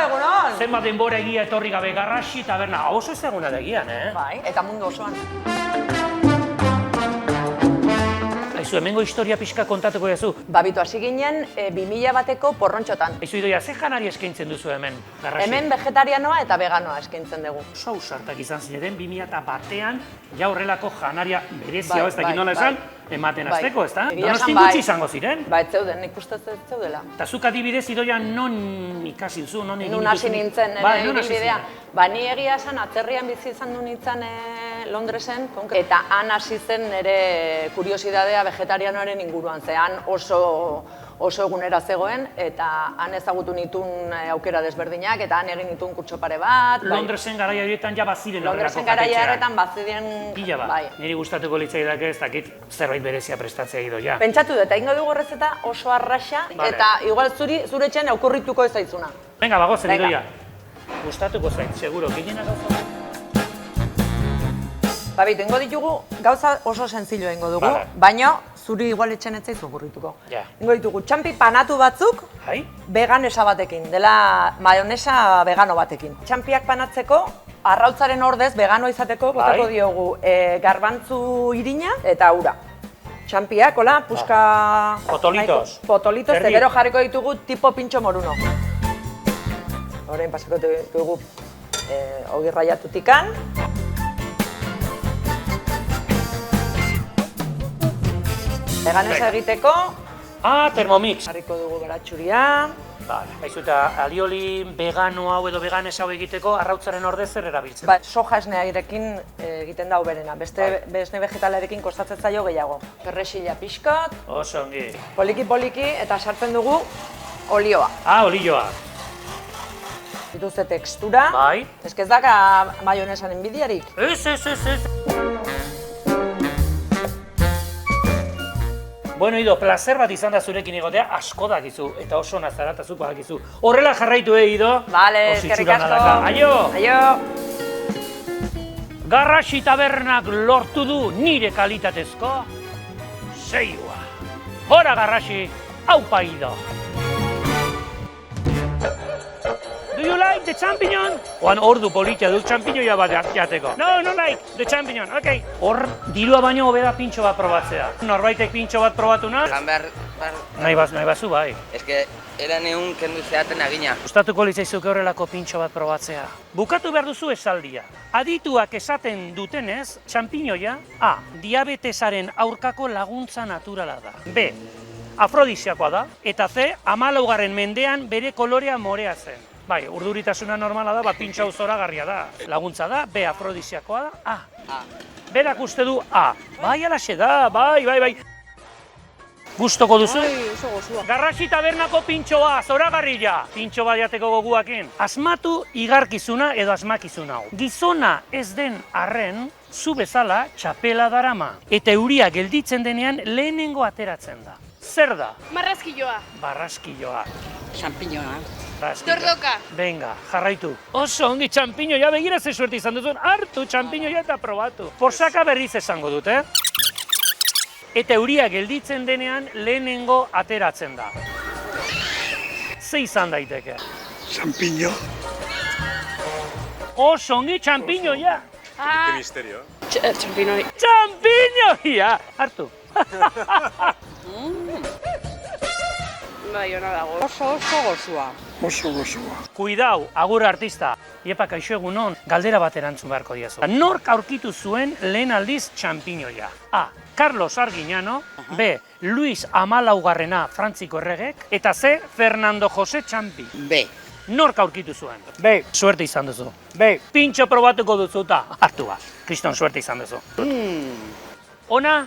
egunon! Zenbat denbora egia etorri gabe Garrasi taberna, oso ezaguna da egian, Bai, eta mundu osoan. Aizu, hemengo historia pixka kontatuko jazu. Babitu hasi ginen 2000 bateko porrontxotan. Aizu, Idoia, ze janari eskaintzen duzu hemen, Garrasi? Hemen vegetarianoa eta veganoa eskaintzen dugu. Oso ausartak izan zineten, 2000 batean, ja horrelako janaria berezia, Bai, ez dakit nola bai, esan, ematen hasteko, ez da? Egia esan Donostin bai. gutxi izango ziren. Ba, ez zeuden, nik uste ez zeudela. Eta zuk adibidez, Idoia, non ikasi duzu, non egin Nun hasi nintzen, Bai, non hasi ibilbidea. zinen? Ba, ni egia esan, atzerrian bizi izan du nintzen Londresen, eta han hasi zen nire kuriosidadea vegetarianoaren inguruan, ze han oso egunera zegoen, eta han ezagutu nituen aukera desberdinak, eta han egin nituen kurtso pare bat. Londresen garaia horietan ja baziren Londresen garaia horretan baziren... Pila bat, bai. niri gustatuko litzaidake ez dakit zerbait berezia prestatzea Idoia. Pentsatu dut, egingo dugu horrezeta oso arraxa, Vale. eta igual zure etxean okurrituko ez zaizuna. Venga, bagozen Venga. Idoia. Gustatuko zait, seguro, gehiena gauza. Babitu, ingo ditugu gauza oso sentzillo ingo dugu, Vale. baina zuri igual etxean ez zaizu okurrituko. Ja. Ingo ditugu txampi panatu batzuk Hai? veganesa batekin, dela maionesa vegano batekin. Txampiak panatzeko, arrautzaren ordez vegano izateko botako Bai. diogu garbantzu irina eta ura. Txampiak, hola, puska... Potolitos. Potolitos, Erdi. gero jarriko ditugu tipo pintxo moruno. Orain pasako ditugu ogi raiatutikan. Veganesa egiteko, Ah, Thermomix. jarriko dugu baratxuria. Vale. Aizu eta alioli vegano hau edo veganes hau egiteko arrautzaren ordez zer erabiltzen? Ba, soja esnearekin egiten da hoberena, beste esne vegetalarekin kostatzen zaio gehiago. Perrexila pixkat, Oso ongi. poliki eta sartzen dugu olioa. Ah, olioa. Dituzte tekstura. Bai. Ez ez daka maionesan enbidiarik. Ez. Bueno, Ido, placer bat izan da zurekin egotea, asko dakizu, eta oso nazaratazuk badakizu. Horrela jarraitu, Ido? Vale, Oso eskerrik itxura asko. nadaka. Aio! Aio! Garrasi tabernak lortu du nire kalitatezko seioa. Hora, Garrasi, aupa Ido! Do you like the champignon? Oan ordu politia dut champignoia bat jateko. No, no like the champignon, okay. Hor, dirua baino hobeda pintxo bat probatzea. Norbaitek pintxo bat probatu nahi? Jan behar, Nahi bazu bai. eske, eran egun kendu zeaten agina. Gustatuko litzaizuke horrelako pintxo bat probatzea. Bukatu behar duzu esaldia. Adituak esaten dutenez, txampinoia A. Diabetesaren aurkako laguntza naturala da. B. Afrodisiakoa da. Eta C. 14. mendean bere kolorea morea zen. Bai, urduritasuna normala da, pintxo hau zoragarria da. Laguntza da, B. Afrodisiakoa da, A. Berak uste du A. Bai, alaxe da, bai. Gustoko duzu? Ai, oso gozua. Garrasi tabernako pintxoa, zoragarria! Pintxo bat jateko goguakin. Asmatu igarkizuna edo asmakizuna hau. Gizona ez den arren, zu bezala txapela darama. Eta euria gelditzen denean lehenengo ateratzen da. Zer da? Marrazkilloa. Barraskilloa. Champiñona. Tordoka. Venga, jarraitu. Oso ongi txampinoia, begira ze suerte izan duzun, hartu txampinoia eta probatu. Posaka berriz esango dut, Eta euria gelditzen denean lehenengo ateratzen da. Ze izan daiteke? Champiño. Oso ongi txampinoia! Ah, Misterio. Champinoi. Txampinoia! Hartu. Bai, ona dago. Oso gozua. Oso gozua. Kuidau, agur artista. Iepa, kaixo egunon, galdera bat erantzun beharko diazu. Nork aurkitu zuen lehen aldiz txampinoia? A. Carlos Arguiñano, B. Luis Amalaugarrena Frantziko erregek, eta C. Fernando José Txampi. B. Nork aurkitu zuen? B. Suerte izan duzu. B. Pintxo probatuko duzu eta hartu bat. Kriston, suerte izan duzu. Ona?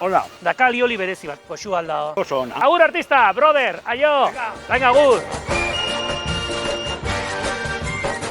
Hola. Daka alioli berezi bat, koxu alda. Oso ona. Agur artista, brother, aio! Venga, agur!